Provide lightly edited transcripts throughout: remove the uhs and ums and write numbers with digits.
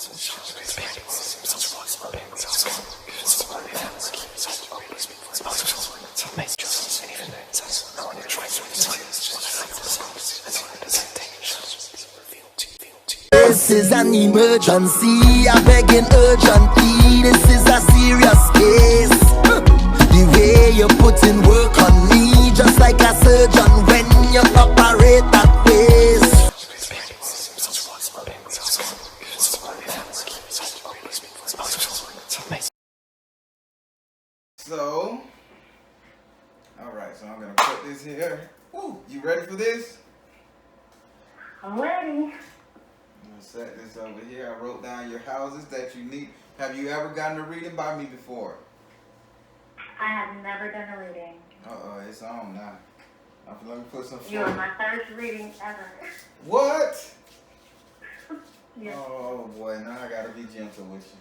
This is an emergency, I beg an urgently. This is a serious case. The way you put in work on me, just like a surgeon when you operate that face. So, alright, so I'm gonna put this here. Woo, you ready for this? I'm ready. I'm gonna set this over here. I wrote down your houses that you need. Have you ever gotten a reading by me before? I have never done a reading. Uh-oh, it's on now. Let me put some You are my first reading ever. What? Yes. Oh boy, now I gotta be gentle with you.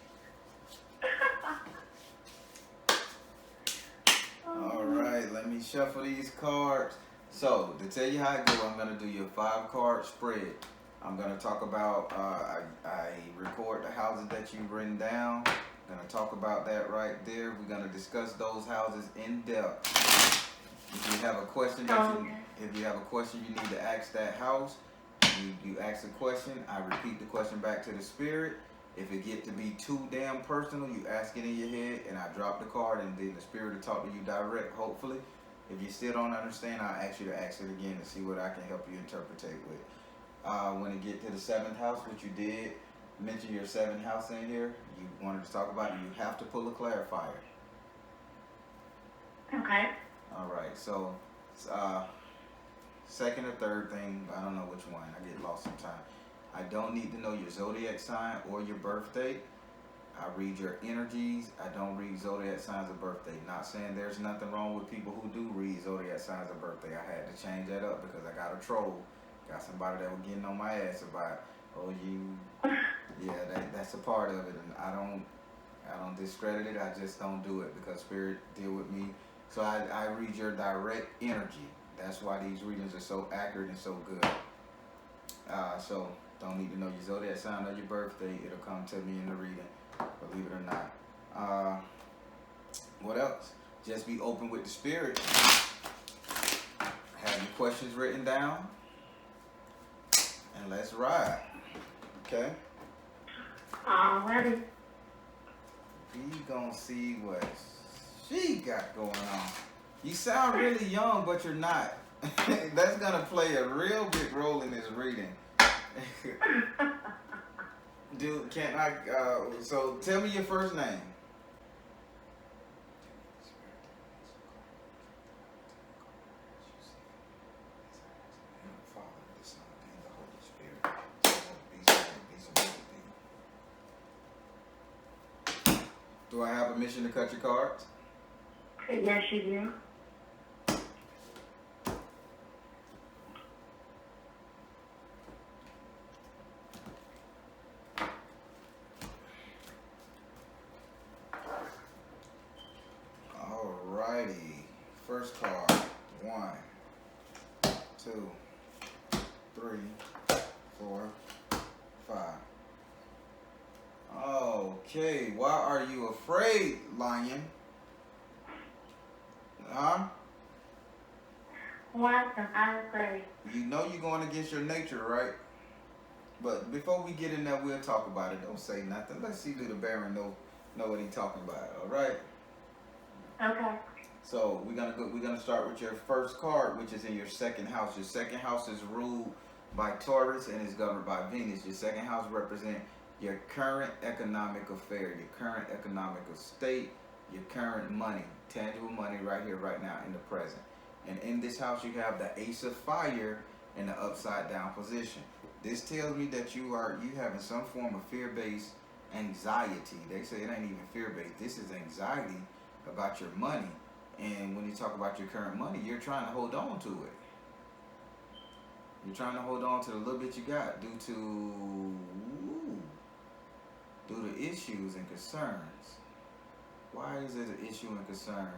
Alright, let me shuffle these cards. So, to tell you how it goes, I'm going to do your 5-card spread. I'm going to talk about, I record the houses that you've written down. I'm going to talk about that right there. We're going to discuss those houses in depth. If you have a question you need to ask that house, you ask a question, I repeat the question back to the spirit. If it get to be too damn personal, you ask it in your head, and I drop the card, and then the spirit will talk to you direct, hopefully. If you still don't understand, I'll ask you to ask it again to see what I can help you interpretate with. When it get to the 7th house, which you did mention your 7th house in here, you wanted to talk about it, you have to pull a clarifier. Okay. Alright, so, second or third thing, I don't know which one, I get lost sometimes. I don't need to know your zodiac sign or your birth date. I read your energies. I don't read zodiac signs of birthday. Not saying there's nothing wrong with people who do read zodiac signs of birthday. I had to change that up because I got a troll. Got somebody that was getting on my ass about, oh, yeah, that's a part of it, and I don't discredit it. I just don't do it because spirit deal with me. So I read your direct energy. That's why these readings are so accurate and so good. So don't need to know your zodiac sign or your birthday. It'll come to me in the reading, believe it or not. What else? Just be open with the spirit. Have your questions written down, and let's ride. Okay? Alrighty. We gonna see what she got going on. You sound really young, but you're not. That's gonna play a real big role in this reading. Dude, can I, so tell me your first name. Do I have permission to cut your cards? Yes, you do. Alrighty. First card. 1, 2, 3, 4, 5. Okay, why are you afraid, lion? Huh? Why am I afraid? You know you're going against your nature, right? But before we get in there, we'll talk about it. Don't say nothing. Let's see do the Baron know what he's talking about. All right. Okay. So we're gonna start with your first card, which is in your 2nd house. Your 2nd house is ruled by Taurus and is governed by Venus. Your 2nd house represents your current economic affair, your current economic state, your current money, tangible money right here, right now, in the present. And in this house, you have the Ace of Fire in the upside down position. This tells me that you having some form of fear-based anxiety. They say it ain't even fear-based. This is anxiety about your money. And when you talk about your current money, you're trying to hold on to it. You're trying to hold on to the little bit you got due to issues and concerns. Why is it an issue and concern?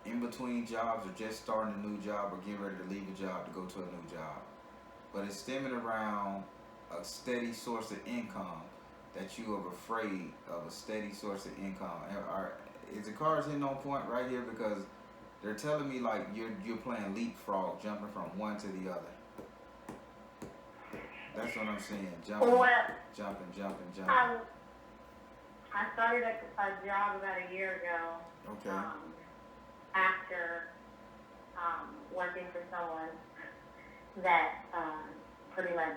In between jobs, or just starting a new job, or getting ready to leave a job to go to a new job. But it's stemming around a steady source of income, that you are afraid of a steady source of income. Is the cards hitting on point right here? Because they're telling me like you're playing leapfrog, jumping from one to the other. That's what I'm seeing. Jumping. I started a job about a year ago. Okay. After working for someone that pretty much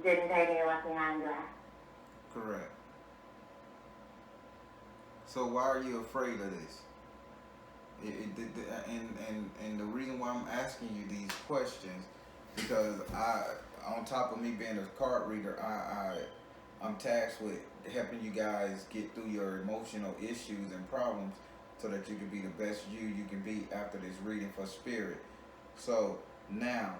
didn't take me or left me high and dry. Correct. So why are you afraid of this? And the reason why I'm asking you these questions, because on top of me being a card reader, I'm tasked with helping you guys get through your emotional issues and problems so that you can be the best you can be after this reading for spirit. So now,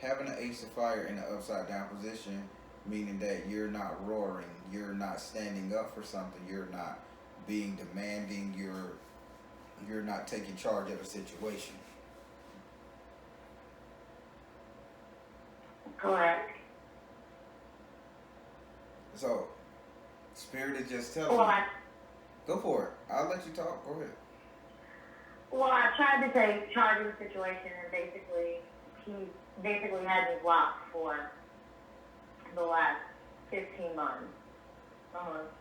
having an Ace of Fire in the upside down position, meaning that you're not roaring, you're not standing up for something, you're not being demanding, you're not taking charge of a situation. Correct. So, Spirit is just telling you. Go for it. I'll let you talk. Go ahead. Well, I tried to take charge of the situation, and he basically had me blocked for the last 15 months. Almost.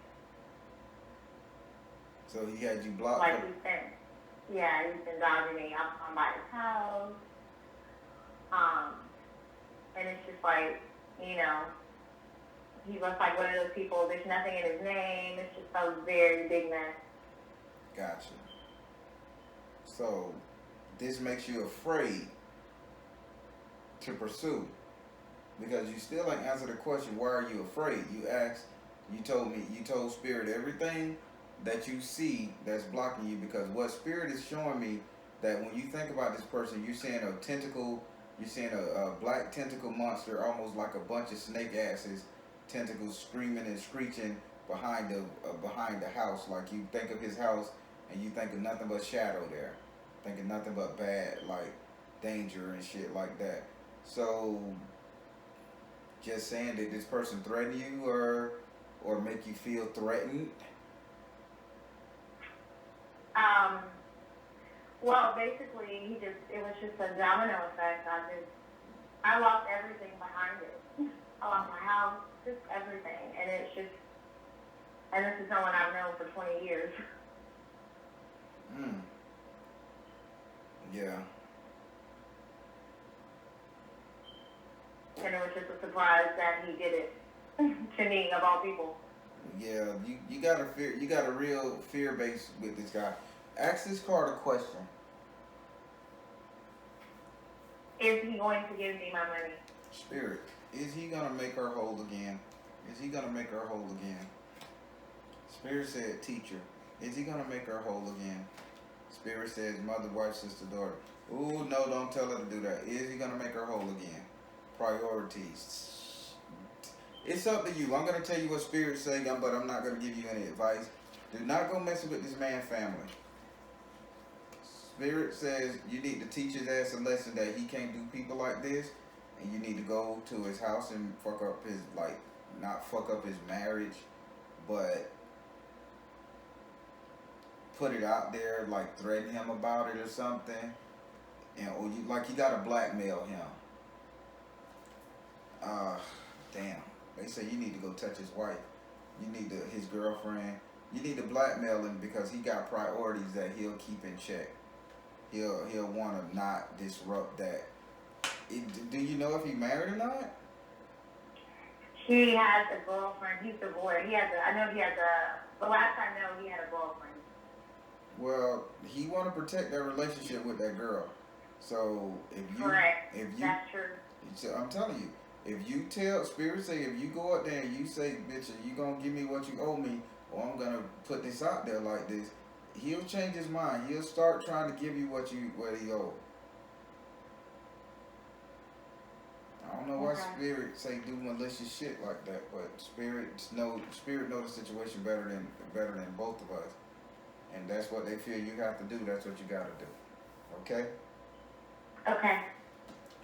So he had you blocked? Like he's been dodging me. I'm by his house. And it's just like, he looks like one of those people, there's nothing in his name, it's just a very big mess. Gotcha. So, this makes you afraid to pursue. Because you still ain't answered the question, why are you afraid? You told Spirit everything that you see that's blocking you, because what Spirit is showing me, that when you think about this person, you're seeing a tentacle, you're seeing a black tentacle monster, almost like a bunch of snake asses, tentacles screaming and screeching behind the house. Like you think of his house and you think of nothing but shadow there, thinking nothing but bad, like danger and shit like that. So just saying, did this person threaten you or make you feel threatened? Well, basically, it was just a domino effect. I lost everything behind it. I lost my house, just everything. And this is someone I've known for 20 years. Yeah. And it was just a surprise that he did it to me, of all people. Yeah, you got a real fear base with this guy. Ask this card a question. Is he going to give me my money? Spirit, is he going to make her whole again? Is he going to make her whole again? Spirit said teacher. Is he going to make her whole again? Spirit says mother, wife, sister, daughter. Ooh, no, don't tell her to do that. Is he going to make her whole again? Priorities. It's up to you. I'm going to tell you what Spirit's saying, but I'm not going to give you any advice. Do not go messing with this man's family. Spirit says you need to teach his ass a lesson that he can't do people like this, and you need to go to his house and not fuck up his marriage, but put it out there, like threaten him about it or something, and you gotta blackmail him. Damn. They say you need to go touch his wife. You need his girlfriend. You need to blackmail him because he got priorities that he'll keep in check. He'll want to not disrupt that. Do you know if he married or not? He has a girlfriend. He's divorced. I know he has the last I know he had a girlfriend. Well, he want to protect that relationship with that girl. So Correct. That's true. So I'm telling you, if you tell Spirit, say if you go up there and you say, bitch, you gonna give me what you owe me, or I'm gonna put this out there like this, he'll change his mind. He'll start trying to give you what he owe. I don't know why Spirit say do malicious shit like that, but Spirit know the situation better than both of us, and that's what they feel you have to do. That's what you got to do. Okay. Okay.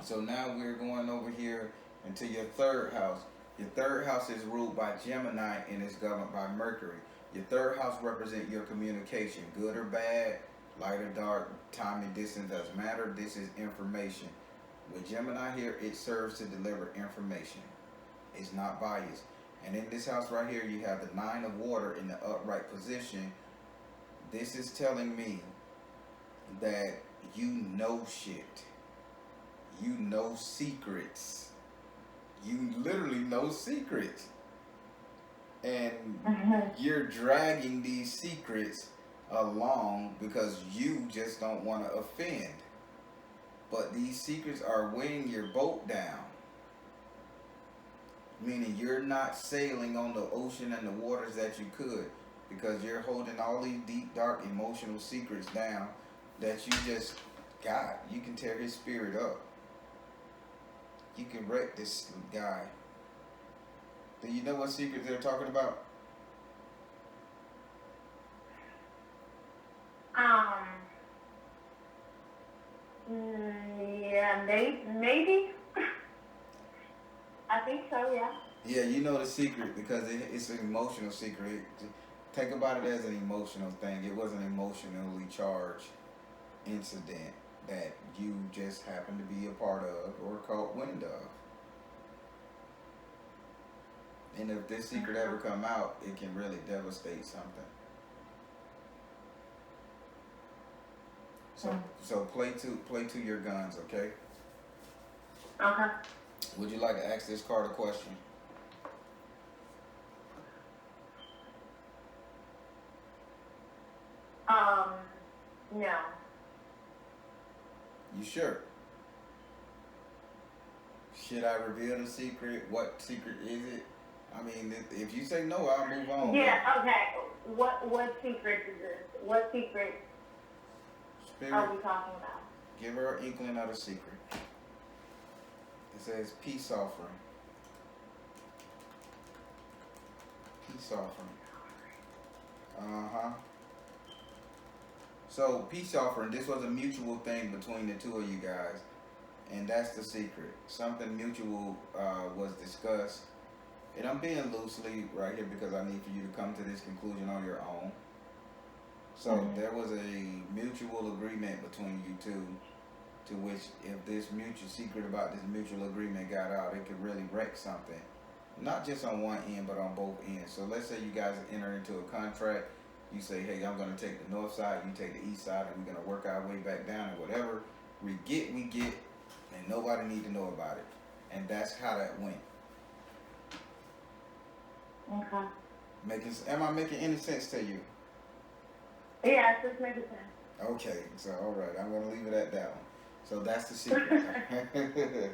So now we're going over here into your third house. Your third house is ruled by Gemini and is governed by Mercury. Your third house represents your communication, good or bad, light or dark, time and distance doesn't matter. This is information. With Gemini here, it serves to deliver information. It's not biased. And in this house right here, you have the 9 of water in the upright position. This is telling me that you know shit. You know secrets. You literally know secrets. And you're dragging these secrets along because you just don't want to offend. But these secrets are weighing your boat down. Meaning you're not sailing on the ocean and the waters that you could, because you're holding all these deep, dark, emotional secrets down that you just got. You can tear his spirit up. You can wreck this guy. Do you know what secrets they're talking about? Yeah, maybe. I think so, yeah. Yeah, you know the secret because it's an emotional secret. Think about it as an emotional thing. It was an emotionally charged incident that you just happened to be a part of or caught wind of. And if this secret ever come out, it can really devastate something. So play to your guns, okay? Okay. Would you like to ask this card a question? No. You sure? Should I reveal the secret? What secret is it? I mean, if you say no, I'll move on. Yeah, okay. What secret is this? What secret are we talking about? Give her an inkling of the secret. It says peace offering. Peace offering. Uh-huh. So, peace offering, this was a mutual thing between the two of you guys. And that's the secret. Something mutual was discussed. And I'm being loosely right here because I need for you to come to this conclusion on your own. So, there was a mutual agreement between you two, to which if this mutual secret about this mutual agreement got out, it could really wreck something. Not just on one end, but on both ends. So let's say you guys enter into a contract. You say, hey, I'm going to take the north side, you take the east side, and we're going to work our way back down. And whatever we get, and nobody need to know about it. And that's how that went. Okay. Am I making any sense to you? Yeah, it's just making sense. Okay, so all right, I'm going to leave it at that one. So that's the secret. Okay.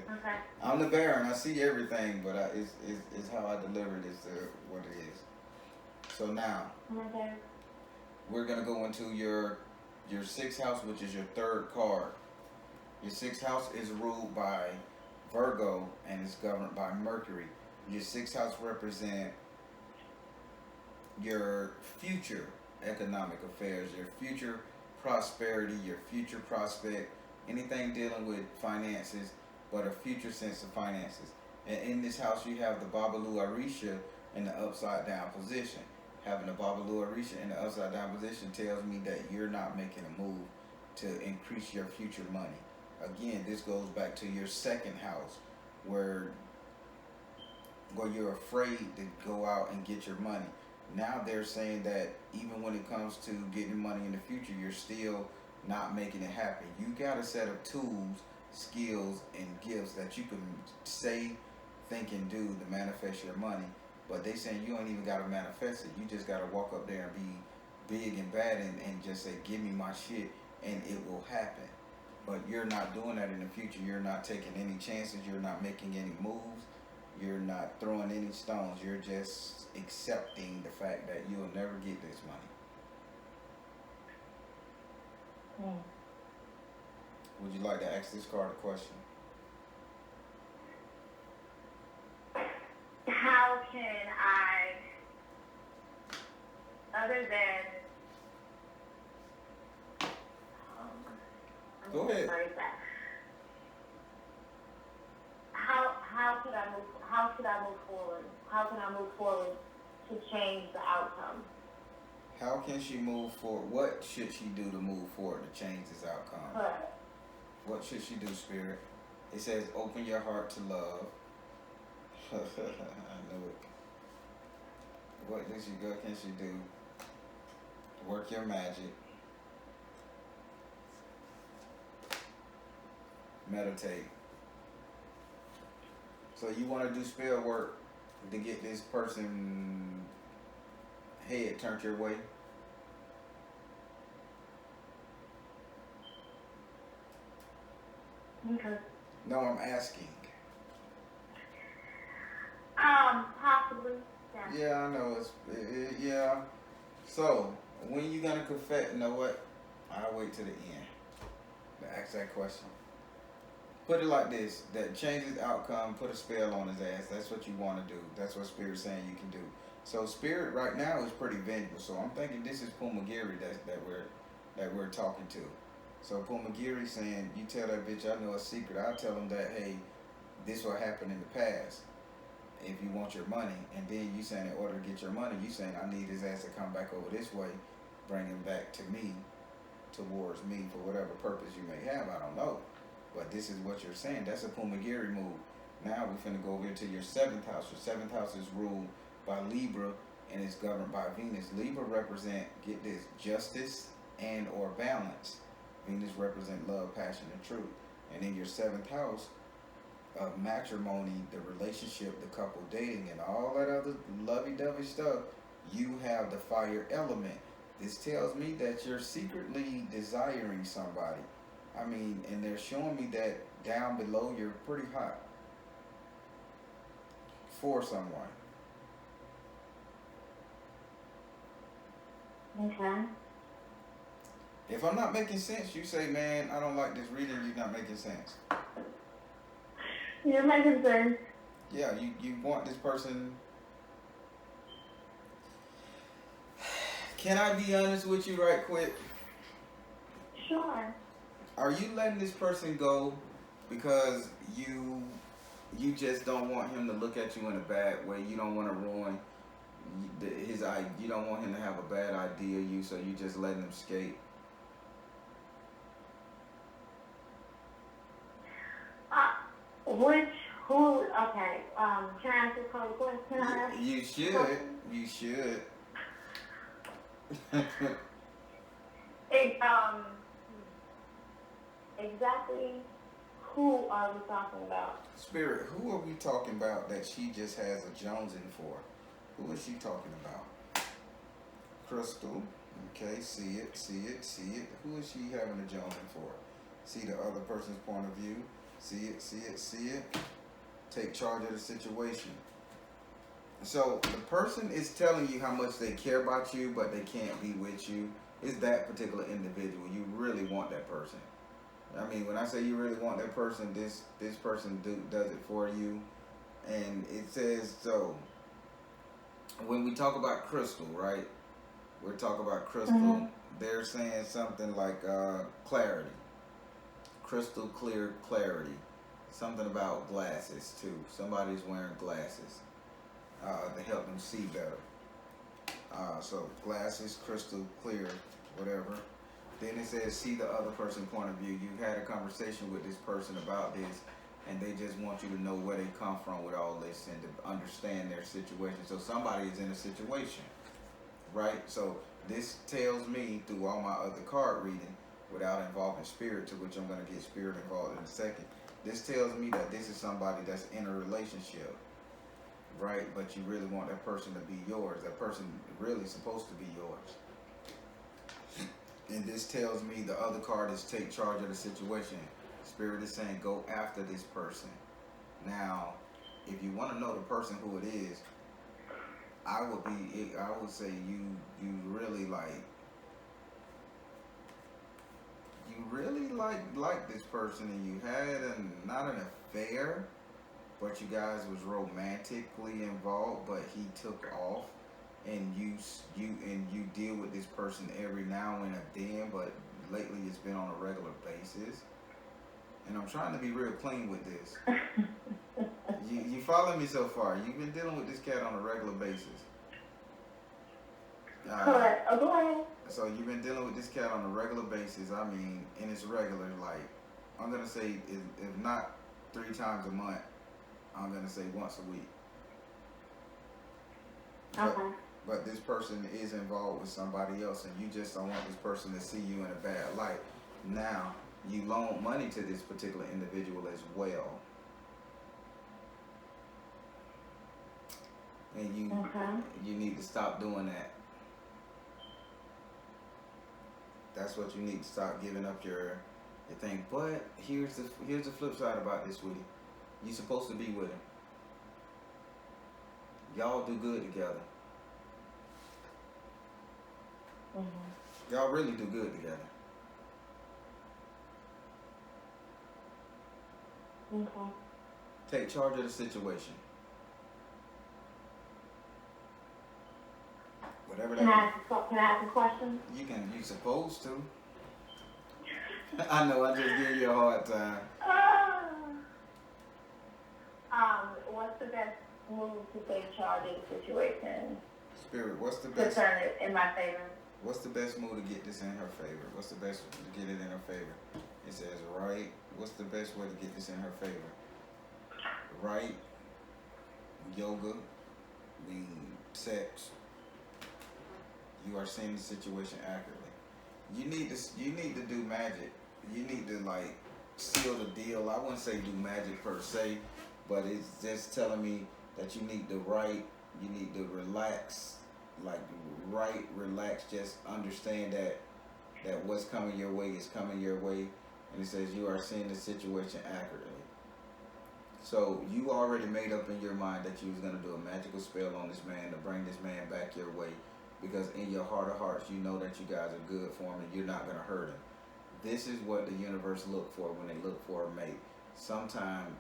I'm the Baron. I see everything, but it's how I deliver it is what it is. So now, we're going to go into your 6th house, which is your 3rd card. Your 6th house is ruled by Virgo and is governed by Mercury. Your 6th house represents your future economic affairs, your future prosperity, your future prospect, anything dealing with finances, but a future sense of finances. And in this house, you have the Babalu Arisha in the upside down position. Having the Babalu Arisha in the upside down position tells me that you're not making a move to increase your future money. Again, this goes back to your 2nd house, where you're afraid to go out and get your money. Now they're saying that even when it comes to getting money in the future, you're still not making it happen. You got a set of tools, skills, and gifts that you can say, think, and do to manifest your money. But they saying you don't even got to manifest it. You just got to walk up there and be big and bad and just say, give me my shit, and it will happen. But you're not doing that in the future. You're not taking any chances. You're not making any moves. You're not throwing any stones. You're just accepting the fact that you'll never get this money. Would you like to ask this card a question? How can I, other than, Go ahead. How could I move? how should I move forward? How can I move forward to change the outcome? How can she move forward? What should she do to move forward to change this outcome? But What should she do, Spirit? It says, open your heart to love. I knew it. What can she do? Work your magic. Meditate. So you want to do spell work to get this person head turned your way? okay. No, I'm asking. Possibly. Yeah. Yeah, I know. Yeah. So, when you gonna confess? You know what? I'll wait till the end to ask that question. Put it like this: that changes outcome. Put a spell on his ass. That's what you want to do. That's what Spirit's saying you can do. So, Spirit right now is pretty vengeful. So, I'm thinking this is Pumagiri that we're talking to. So, Pumagiri saying, "You tell that bitch I know a secret. I'll tell him that hey, this what happened in the past." If you want your money, and then you saying in order to get your money, you saying I need his ass to come back over this way, bring him back to me, towards me for whatever purpose you may have. I don't know, but this is what you're saying. That's a Pumagiri move. Now we're finna go over here to your seventh house. Your seventh house is ruled by Libra and it's governed by Venus. Libra represent, get this, justice and or balance. Venus represent love, passion, and truth. And in your seventh house of matrimony, the relationship, the couple dating, and all that other lovey-dovey stuff, you have the fire element. This tells me that you're secretly desiring somebody. I mean, and they're showing me that down below you're pretty hot for someone. Okay. If I'm not making sense, you say, man, I don't like this reading, you're not making sense. You're making sense. Yeah, you want this person. Can I be honest with you right quick? Sure. Are you letting this person go because you just don't want him to look at you in a bad way? You don't want to ruin his eye. You don't want him to have a bad idea of you, so you just letting him skate. Okay, can I ask a question? You should. You should. Exactly who are we talking about? Spirit, who are we talking about that she just has a jonesing for? Who is she talking about? Crystal. Okay, see it. Who is she having a jonesing for? See the other person's point of view. See it. Take charge of the situation. So the person is telling you how much they care about you, but they can't be with you. Is that particular individual? You really want that person. I mean, when I say you really want that person, this person does it for you. And it says, so when we talk about crystal, right? We're talking about crystal. Mm-hmm. They're saying something like clarity. Crystal clear clarity. Something about glasses too. Somebody's wearing glasses to help them see better. So glasses, crystal clear, whatever. Then it says see the other person's point of view. You had a conversation with this person about this, and they just want you to know where they come from with all this and to understand their situation. So somebody is in a situation, right? So this tells me through all my other card reading, without involving spirit, to which I'm going to get spirit involved in a second. This tells me that this is somebody that's in a relationship, right? But you really want that person to be yours. That person really supposed to be yours. And this tells me the other card is take charge of the situation. Spirit is saying go after this person. Now, if you want to know the person who it is, I would say you really like this person, and you had not an affair, but you guys was romantically involved, but he took off, and you deal with this person every now and then, but lately it's been on a regular basis. And I'm trying to be real clean with this. You follow me so far. You've been dealing with this cat on a regular basis. Correct. Oh, go ahead. So you've been dealing with this cat on a regular basis. I mean, and it's regular. Like, I'm gonna say, if not 3 times a month, I'm gonna say once a week. Okay. But this person is involved with somebody else, and you just don't want this person to see you in a bad light. Now, you loan money to this particular individual as well. And you need to stop doing that. That's what you need to stop giving up your thing. But here's the flip side about this, sweetie. You're supposed to be with him. Y'all do good together. Y'all really do good together. Okay. Take charge of the situation. Whatever Can that. I ask a question? You supposed to. I know. I just give you a hard time. What's the best move to take charge of the situation? Spirit, what's the best? To turn it in my favor. What's the best move to get this in her favor? What's the best to get it in her favor? It says right. What's the best way to get this in her favor? Right. Yoga. Sex. You are seeing the situation accurately. You need to do magic. You need to like seal the deal. I wouldn't say do magic per se, but it's just telling me that you need to you need to relax, relax, just understand that what's coming your way is coming your way. And it says you are seeing the situation accurately. So you already made up in your mind that you was going to do a magical spell on this man to bring this man back your way. Because in your heart of hearts, you know that you guys are good for him and you're not going to hurt him. This is what the universe look for when they look for a mate. Sometimes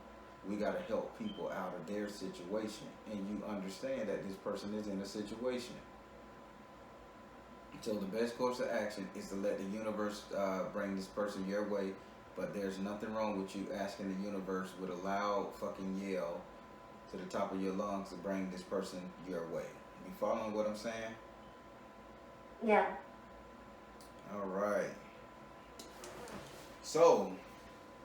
we got to help people out of their situation. And you understand that this person is in a situation. So the best course of action is to let the universe bring this person your way. But there's nothing wrong with you asking the universe with a loud fucking yell to the top of your lungs to bring this person your way. You following what I'm saying? Yeah. All right. So,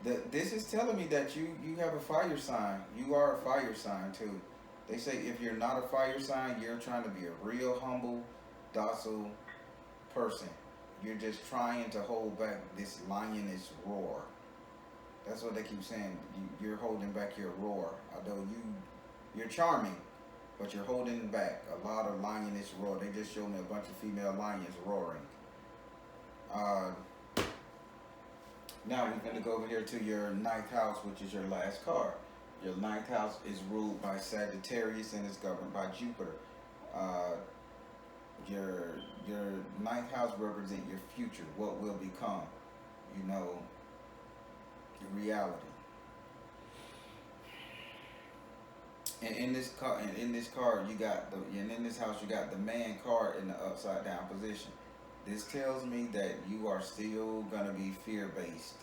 this is telling me that you have a fire sign. You are a fire sign too. They say if you're not a fire sign, you're trying to be a real humble, docile person. You're just trying to hold back this lioness roar. That's what they keep saying. You're holding back your roar. Although you're charming, but you're holding back a lot of lioness roar. They just showed me a bunch of female lions roaring. Now we're going to go over here to your 9th house, which is your last card. Your 9th house is ruled by Sagittarius and is governed by Jupiter. Your 9th house represents your future, what will become, your reality. And in this card, in this house, you got the man card in the upside down position. This tells me that you are still gonna be fear-based.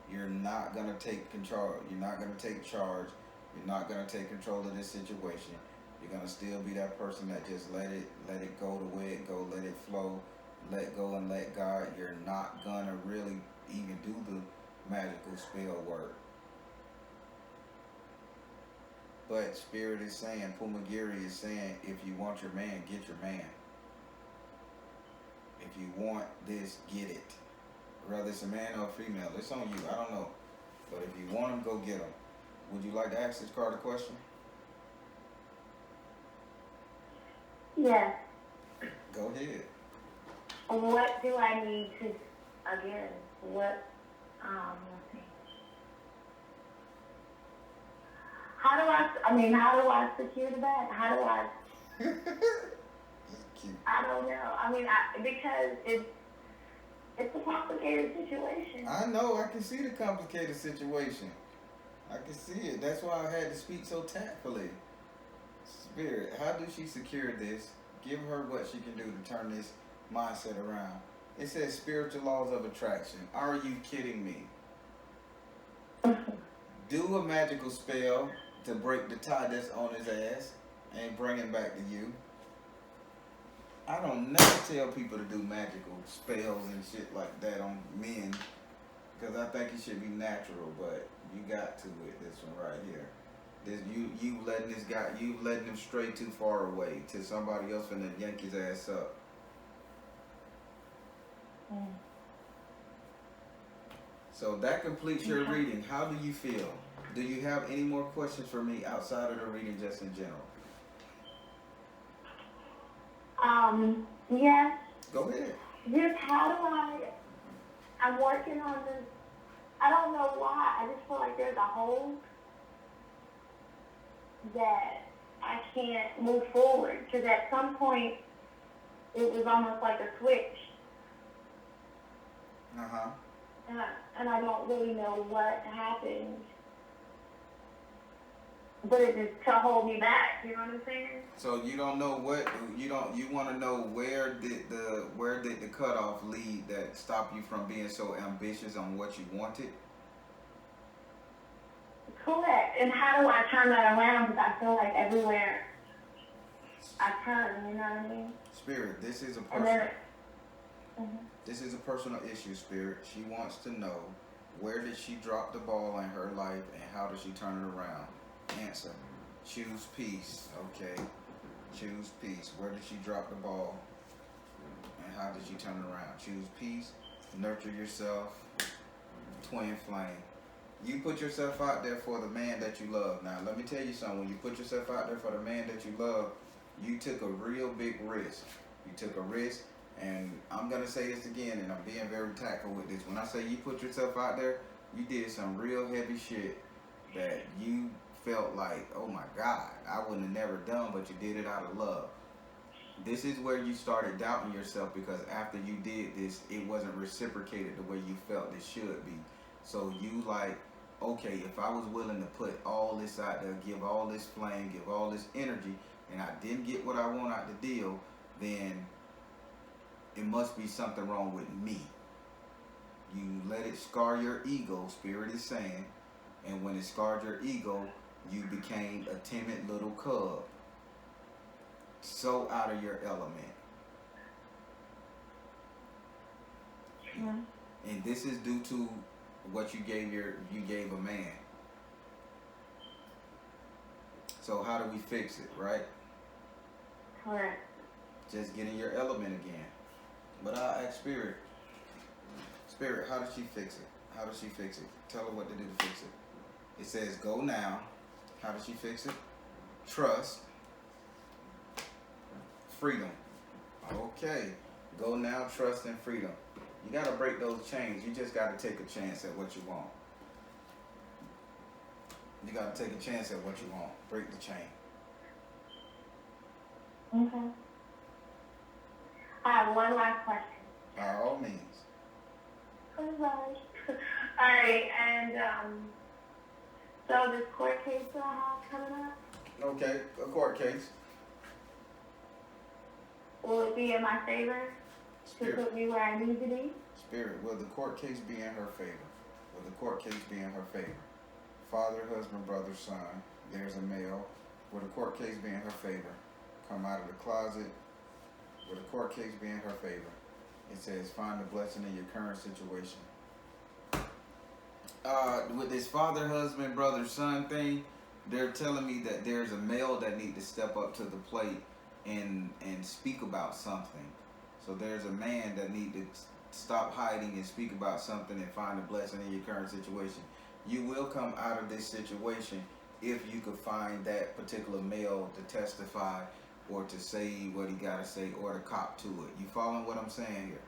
You're not gonna take control. You're not gonna take charge. You're not gonna take control of this situation. You're gonna still be that person that just let it go the way it go, let it flow, let go and let God. You're not gonna really even do the magical spell work. But Spirit is saying, Pumagiri is saying, if you want your man, get your man. If you want this, get it. Whether it's a man or a female, it's on you. I don't know. But if you want him, go get him. Would you like to ask this card a question? Yes. Go ahead. What do I need to, again, let's see. How do I secure the bag? How do I? I don't know. Because it's a complicated situation. I know. I can see the complicated situation. I can see it. That's why I had to speak so tactfully. Spirit, how do she secure this? Give her what she can do to turn this mindset around. It says spiritual laws of attraction. Are you kidding me? Do a magical spell to break the tie that's on his ass and bring him back to you. I don't never tell people to do magical spells and shit like that on men because I think it should be natural, but you got to with this one right here. This you letting this guy, you letting him stray too far away to somebody else finna yank his ass up. Mm. So that completes your reading. How do you feel? Do you have any more questions for me outside of the reading, just in general? Yes. Go ahead. Just how do I'm working on this. I don't know why. I just feel like there's a hole that I can't move forward. Because at some point, it was almost like a switch. Uh-huh. And I don't really know what happened. But it just to hold me back, you know what I'm saying? So you don't know what you want to know where did the cutoff lead that stopped you from being so ambitious on what you wanted? Correct. And how do I turn that around? Because I feel like everywhere I turn, you know what I mean? Spirit, this is a And then, this is a personal issue, Spirit. She wants to know where did she drop the ball in her life and how does she turn it around? Answer. Choose peace. Okay. Choose peace. Where did she drop the ball? And how did she turn it around? Choose peace. Nurture yourself. Twin flame. You put yourself out there for the man that you love. Now, let me tell you something. When you put yourself out there for the man that you love, you took a real big risk. You took a risk. And I'm going to say this again, and I'm being very tactful with this. When I say you put yourself out there, you did some real heavy shit that you felt like, oh my God, I wouldn't have never done, but you did it out of love. This is where you started doubting yourself because after you did this, it wasn't reciprocated the way you felt it should be. So you like, okay, if I was willing to put all this out there, give all this flame, give all this energy, and I didn't get what I want out the deal, then it must be something wrong with me. You let it scar your ego, Spirit is saying, and when it scarred your ego, you became a timid little cub. So out of your element. Mhm. And this is due to what you gave a man. So how do we fix it, right? Correct. Just get in your element again. But I ask Spirit, how does she fix it? How does she fix it? Tell her what to do to fix it. It says go now. How does she fix it? Trust. Freedom. Okay. Go now, trust, and freedom. You got to break those chains. You just got to take a chance at what you want. You got to take a chance at what you want. Break the chain. Okay. I have one last question. By all means. All right, and so this court case that I have coming up, Okay, a court case. will it be in my favor to Spirit. put me where I need to be? Spirit, will the court case be in her favor? Will the court case be in her favor? Father, husband, brother, son. There's a male. Will the court case be in her favor? Come out of the closet. Will the court case be in her favor? It says, find the blessing in your current situation. With this father, husband, brother, son thing, they're telling me that there's a male that need to step up to the plate and speak about something. So there's a man that need to stop hiding and speak about something and find a blessing in your current situation. You will come out of this situation if you could find that particular male to testify or to say what he got to say or to cop to it. You following what I'm saying here?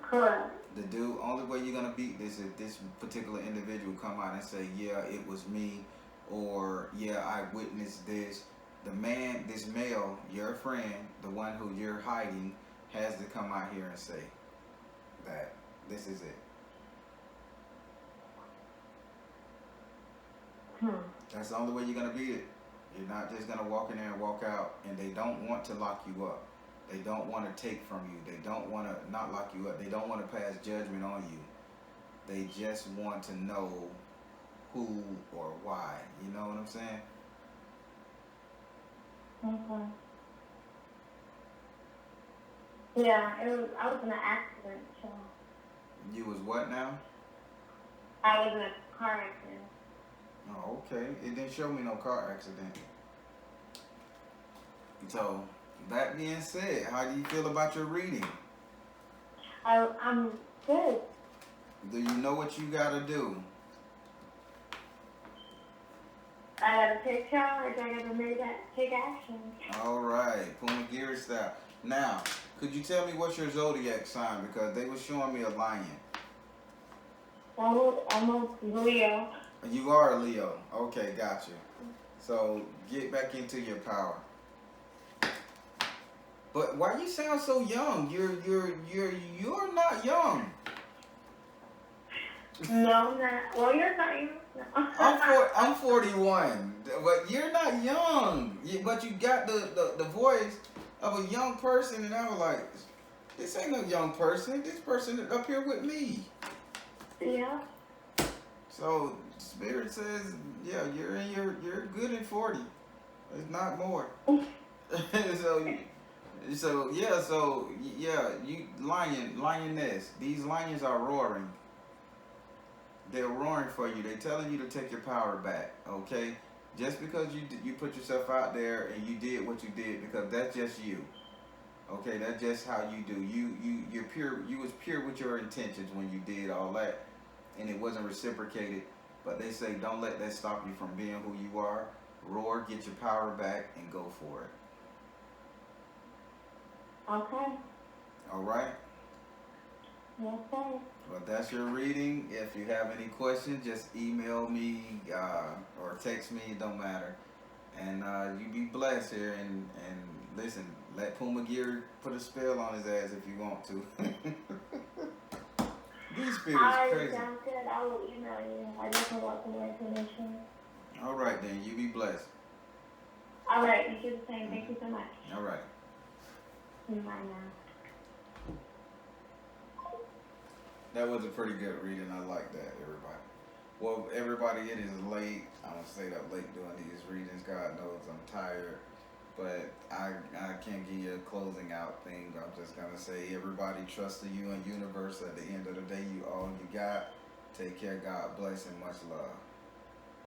Correct. The dude, only way you're gonna beat this if this particular individual come out and say, yeah, it was me, or yeah, I witnessed this. The man, this male, your friend, the one who you're hiding, has to come out here and say that this is it. That's the only way you're gonna beat it. You're not just gonna walk in there and walk out, and they don't want to lock you up. They don't want to take from you. They don't want to not lock you up. They don't want to pass judgment on you. They just want to know who or why. You know what I'm saying? Okay. Yeah, I was in an accident, so. You was what now? I was in a car accident. Oh, okay. It didn't show me no car accident. So, that being said, how do you feel about your reading? I'm good. Do you know what you gotta do? I gotta take charge. I gotta take action. All right, Puma Gear style. Now, could you tell me what's your zodiac sign? Because they were showing me a lion. I'm a Leo. You are a Leo. Okay, gotcha. So get back into your power. But why you sound so young? You're not young. No, I'm not. Well, you're not. No. I'm 41, but you're not young. But you got the voice of a young person, and I was like, this ain't no young person. This person is up here with me. Yeah. So Spirit says, yeah, you're good in 40. It's not more. so you lioness. These lions are roaring. They're roaring for you. They're telling you to take your power back. Okay, just because you put yourself out there and you did what you did, because that's just you. Okay, that's just how you do. You're pure. You was pure with your intentions when you did all that, and it wasn't reciprocated. But they say don't let that stop you from being who you are. Roar, get your power back, and go for it. Okay. All right. Yes, sir. Well, that's your reading. If you have any questions, just email me or text me. It don't matter. And you be blessed here. And listen, let Puma Gear put a spell on his ass if you want to. These spirits crazy. Sounds good. I will email you. I definitely want some more information. All right, then. You be blessed. All right. You do the same. Thank you so much. All right. Bye now. That was a pretty good reading. I like that, everybody. Well, everybody, it is late. I'm going to stay up late doing these readings. God knows I'm tired. But I can't give you a closing out thing. I'm just going to say, everybody, trust in you and universe. At the end of the day, you all you got. Take care. God bless and much love.